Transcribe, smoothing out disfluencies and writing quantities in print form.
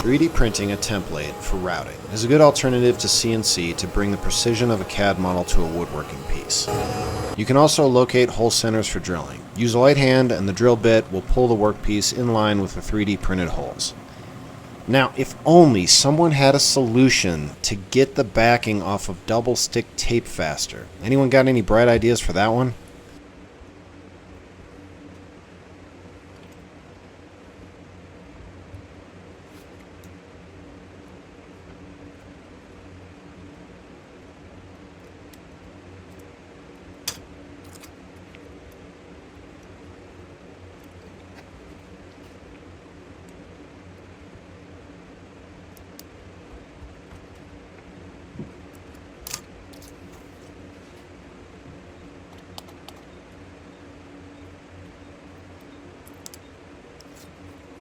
3D printing a template for routing is a good alternative to CNC to bring the precision of a CAD model to a woodworking piece. You can also locate hole centers for drilling. Use a light hand and the drill bit will pull the workpiece in line with the 3D printed holes. Now, if only someone had a solution to get the backing off of double stick tape faster. Anyone got any bright ideas for that one?